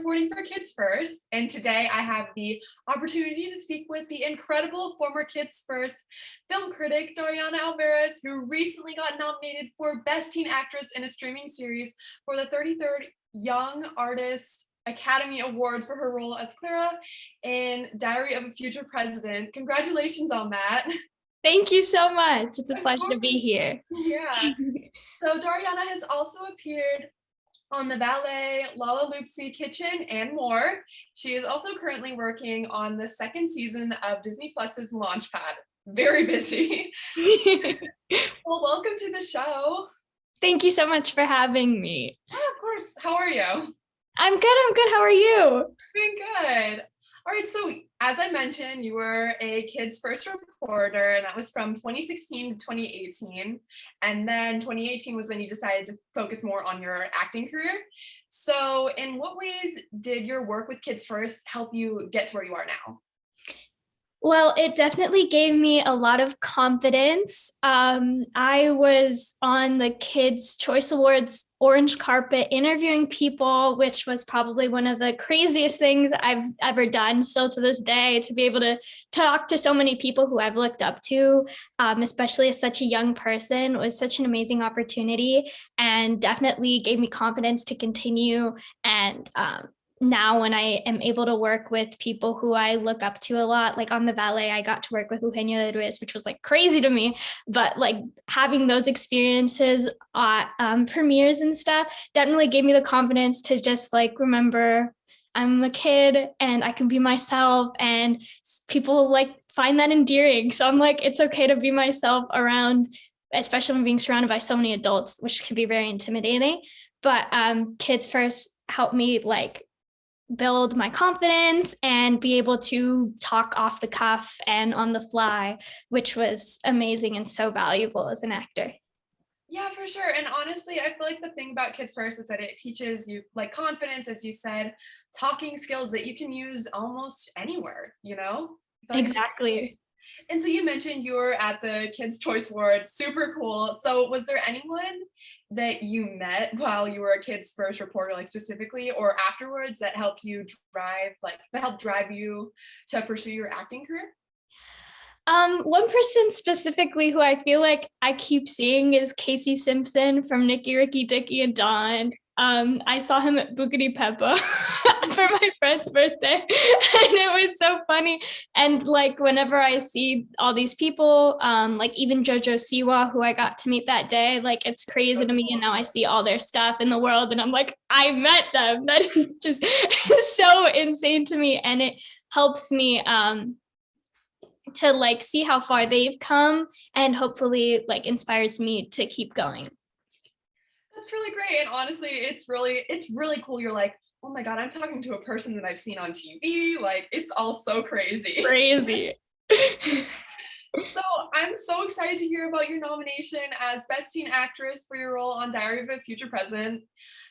reporting for Kids First, and today I have the opportunity to speak with the incredible former Kids First film critic Dariana Alvarez, who recently got nominated for Best Teen Actress in a Streaming Series for the 33rd Young Artist Academy Awards for her role as Clara in Diary of a Future President. Congratulations on that. Thank you so much. It's a pleasure to be here. Yeah. So Dariana has also appeared on the Valet, Lalaloopsy Kitchen, and more. She is also currently working on the second season of Disney Plus's Launchpad. Very busy. Well, welcome to the show. Thank you so much for having me. Yeah, of course. How are you? I'm good. How are you? Doing good. All right, so as I mentioned, you were a Kids First reporter, and that was from 2016 to 2018. And then 2018 was when you decided to focus more on your acting career. So in what ways did your work with Kids First help you get to where you are now? Well, it definitely gave me a lot of confidence. I was on the Kids' Choice Awards orange carpet interviewing people, which was probably one of the craziest things I've ever done still to this day, to be able to talk to so many people who I've looked up to, especially as such a young person, was such an amazing opportunity and definitely gave me confidence to continue. And now when I am able to work with people who I look up to a lot, like on the Valet, I got to work with Eugenio Ruiz, which was like crazy to me, but like having those experiences at premieres and stuff definitely gave me the confidence to just like remember I'm a kid and I can be myself, and people like find that endearing. So I'm like, it's okay to be myself around, especially when being surrounded by so many adults, which can be very intimidating. But Kids First helped me like build my confidence and be able to talk off the cuff and on the fly, which was amazing and so valuable as an actor. Yeah, for sure. And honestly, I feel like the thing about Kids First is that it teaches you like confidence, as you said, talking skills that you can use almost anywhere, you know? Exactly. And so you mentioned you were at the Kids' Choice Awards, super cool. So was there anyone that you met while you were a Kids First reporter, like specifically, or afterwards that helped you drive you to pursue your acting career? One person specifically who I feel like I keep seeing is Casey Simpson from Nicky, Ricky, Dicky, and Dawn. I saw him at Boogity Peppa for my friend's birthday, and it was so funny. And like whenever I see all these people, like even JoJo Siwa, who I got to meet that day, like it's crazy to me. And now I see all their stuff in the world, and I'm like, I met them. That is just so insane to me, and it helps me to like see how far they've come, and hopefully like inspires me to keep going. That's really great. And honestly, it's really cool. You're like, oh my God, I'm talking to a person that I've seen on TV. Like, it's all so crazy. Crazy. So I'm so excited to hear about your nomination as Best Teen Actress for your role on Diary of a Future President.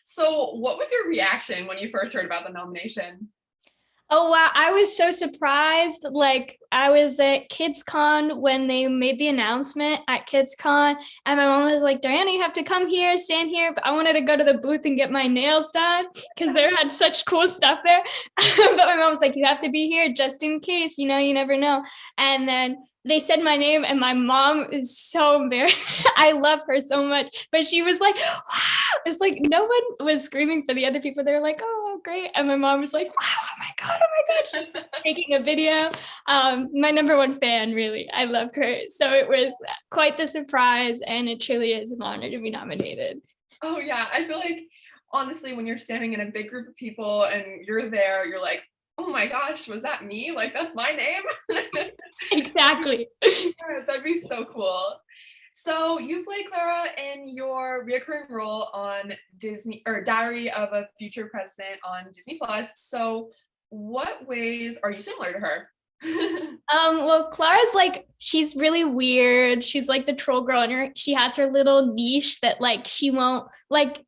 So what was your reaction when you first heard about the nomination? Oh, wow. I was so surprised. Like I was at KidsCon when they made the announcement at KidsCon, and my mom was like, Diana, you have to come here, stand here. But I wanted to go to the booth and get my nails done because they had such cool stuff there. But my mom was like, you have to be here just in case, you never know. And then they said my name, and my mom is so embarrassed. I love her so much, but she was like, wow. It's like no one was screaming for the other people. They were like, oh, great. And my mom was like, wow, oh my God. She's taking a video. My number one fan, really. I love her. So it was quite the surprise, and it truly is an honor to be nominated. Oh yeah, I feel like honestly, when you're standing in a big group of people and you're there, you're like, oh my gosh, was that me? Like, that's my name? Exactly. Yeah, that'd be so cool. So you play Clara in your recurring role on Disney, or Diary of a Future President on Disney Plus. So what ways are you similar to her? Well, Clara's like, she's really weird. She's like the troll girl, and she has her little niche that like she won't like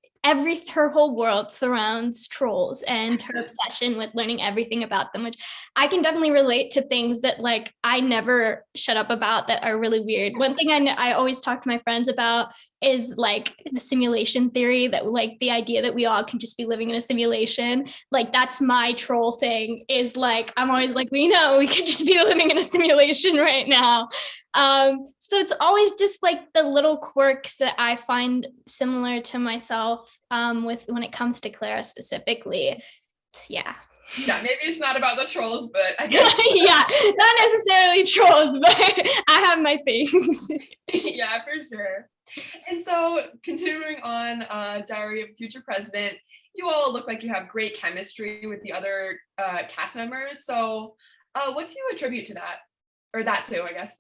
her whole world surrounds trolls and her obsession with learning everything about them, which I can definitely relate to things that like I never shut up about that are really weird. One thing I always talk to my friends about is like the simulation theory, that like the idea that we all can just be living in a simulation. Like that's my troll thing, is like I'm always like, we know we could just be living in a simulation right now. So it's always just like the little quirks that I find similar to myself, with when it comes to Clara specifically. Yeah. Yeah, maybe it's not about the trolls, but I guess. Yeah, not necessarily trolls, but I have my things. Yeah, for sure. And so continuing on Diary of a Future President, you all look like you have great chemistry with the other cast members. So what do you attribute to that? Or that too, I guess.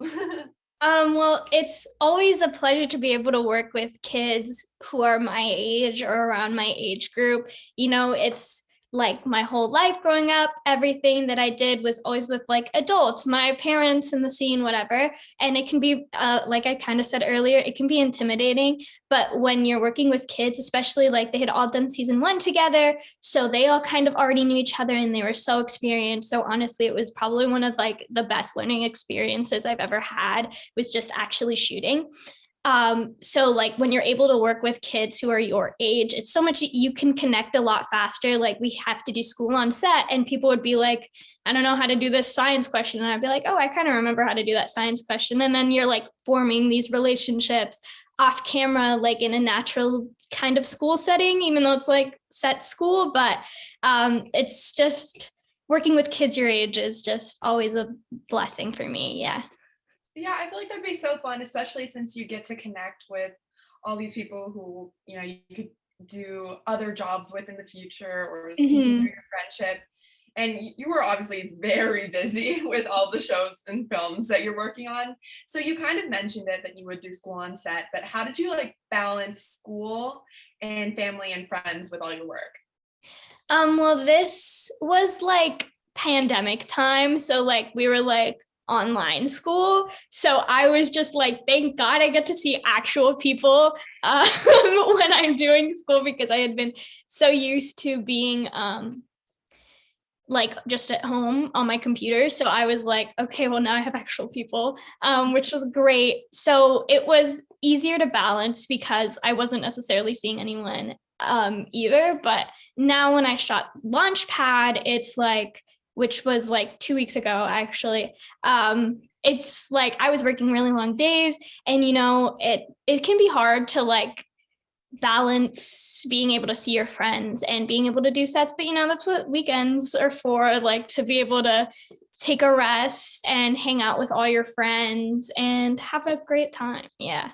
Well, it's always a pleasure to be able to work with kids who are my age or around my age group. You know, it's like my whole life growing up, everything that I did was always with like adults, my parents in the scene, whatever. And it can be, like I kind of said earlier, it can be intimidating. But when you're working with kids, especially like they had all done season 1 together, so they all kind of already knew each other and they were so experienced. So honestly, it was probably one of like the best learning experiences I've ever had, was just actually shooting. So like when you're able to work with kids who are your age, it's so much, you can connect a lot faster. Like we have to do school on set and people would be like, I don't know how to do this science question. And I'd be like, oh, I kind of remember how to do that science question. And then you're like forming these relationships off camera, like in a natural kind of school setting, even though it's like set school. But it's just working with kids your age is just always a blessing for me. Yeah. Yeah, I feel like that'd be so fun, especially since you get to connect with all these people who, you could do other jobs with in the future, or just continue your friendship. And you were obviously very busy with all the shows and films that you're working on. So you kind of mentioned it, that you would do school on set, but how did you like balance school and family and friends with all your work? Well, this was like pandemic time. So like we were like online school. So I was just like, thank God I get to see actual people when I'm doing school, because I had been so used to being like just at home on my computer. So I was like, okay, well now I have actual people, which was great. So it was easier to balance because I wasn't necessarily seeing anyone either. But now when I shot Launchpad, it's like, which was like 2 weeks ago, actually. It's like I was working really long days, and it can be hard to like balance being able to see your friends and being able to do sets. But that's what weekends are for, like to be able to take a rest and hang out with all your friends and have a great time. Yeah.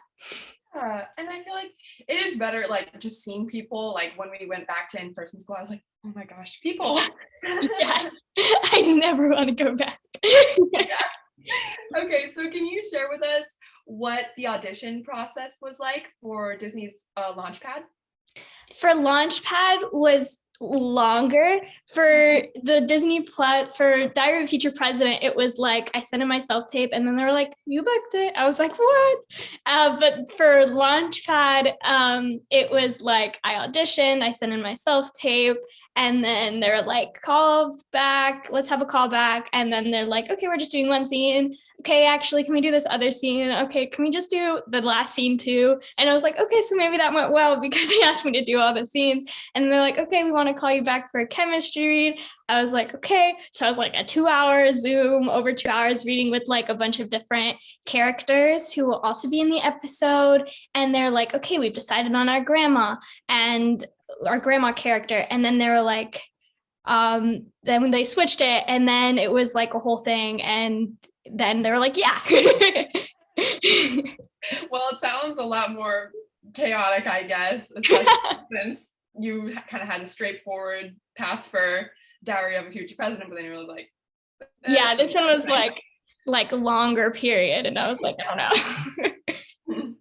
And I feel like it is better, like just seeing people. Like when we went back to in-person school, I was like, oh my gosh, people. Yeah. I never want to go back. Yeah. Okay, so can you share with us what the audition process was like for Disney's Launchpad? For Launchpad was longer. For the Disney plot for Diary of a Future President, it was like I sent in my self-tape and then they were like, you booked it. I was like, what? But for Launchpad, it was like I auditioned, I sent in my self-tape, and then they were like, call back, let's have a call back. And then they're like, okay, we're just doing one scene. Okay, actually, can we do this other scene? Okay, can we just do the last scene too? And I was like, okay, so maybe that went well because they asked me to do all the scenes. And they're like, okay, we want to call you back for a chemistry read. I was like, okay. So I was like a 2-hour Zoom, over 2 hours reading with like a bunch of different characters who will also be in the episode. And they're like, okay, we've decided on our grandma character. And then they were like, then when they switched it, and then it was like a whole thing. And then they were like, yeah. Well, it sounds a lot more chaotic, I guess, especially since you kind of had a straightforward path for Diary of a Future President, but then you were like, yeah, this one was like a longer period, and I was like, I don't know.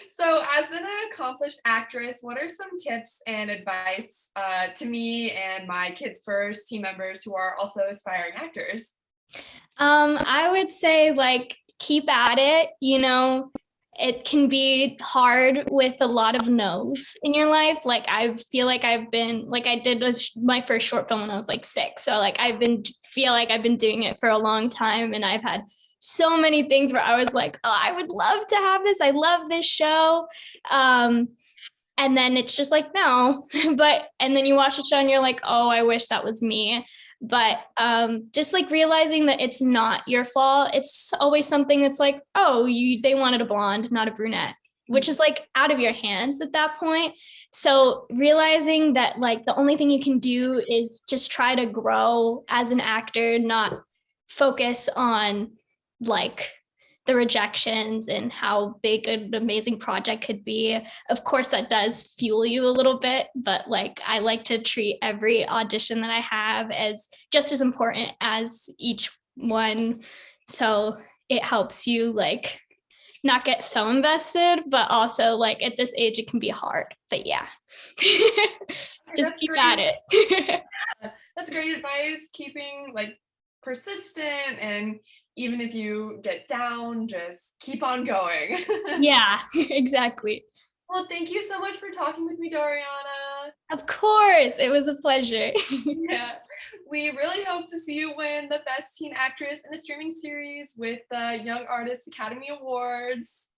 So as an accomplished actress, what are some tips and advice to me and my Kids First team members who are also aspiring actors? I would say like keep at it, it can be hard with a lot of no's in your life. Like I feel like I've been like I did my first short film when I was like 6. So like feel like I've been doing it for a long time, and I've had so many things where I was like, oh, I would love to have this. I love this show. And then it's just like, no, and then you watch the show and you're like, oh, I wish that was me. But just like realizing that it's not your fault. It's always something that's like, oh, they wanted a blonde, not a brunette, which is like out of your hands at that point. So realizing that like the only thing you can do is just try to grow as an actor, not focus on like the rejections and how big an amazing project could be. Of course, that does fuel you a little bit, but like I like to treat every audition that I have as just as important as each one. So it helps you like not get so invested, but also like at this age, it can be hard. But yeah, just keep at it. That's great advice. Keeping like persistent, and even if you get down, just keep on going. Yeah, exactly. Well, thank you so much for talking with me, Dariana. Of course, it was a pleasure. Yeah, we really hope to see you win the Best Teen Actress in a Streaming Series with the Young Artists Academy Awards.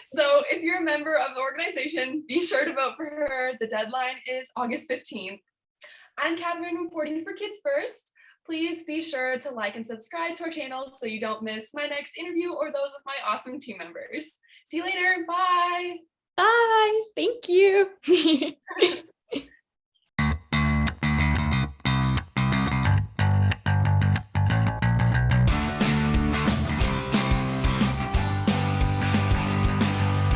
So if you're a member of the organization, be sure to vote for her. The deadline is August 15th. I'm Katherine, reporting for Kids First. Please be sure to like and subscribe to our channel so you don't miss my next interview or those of my awesome team members. See you later. Bye. Bye. Thank you.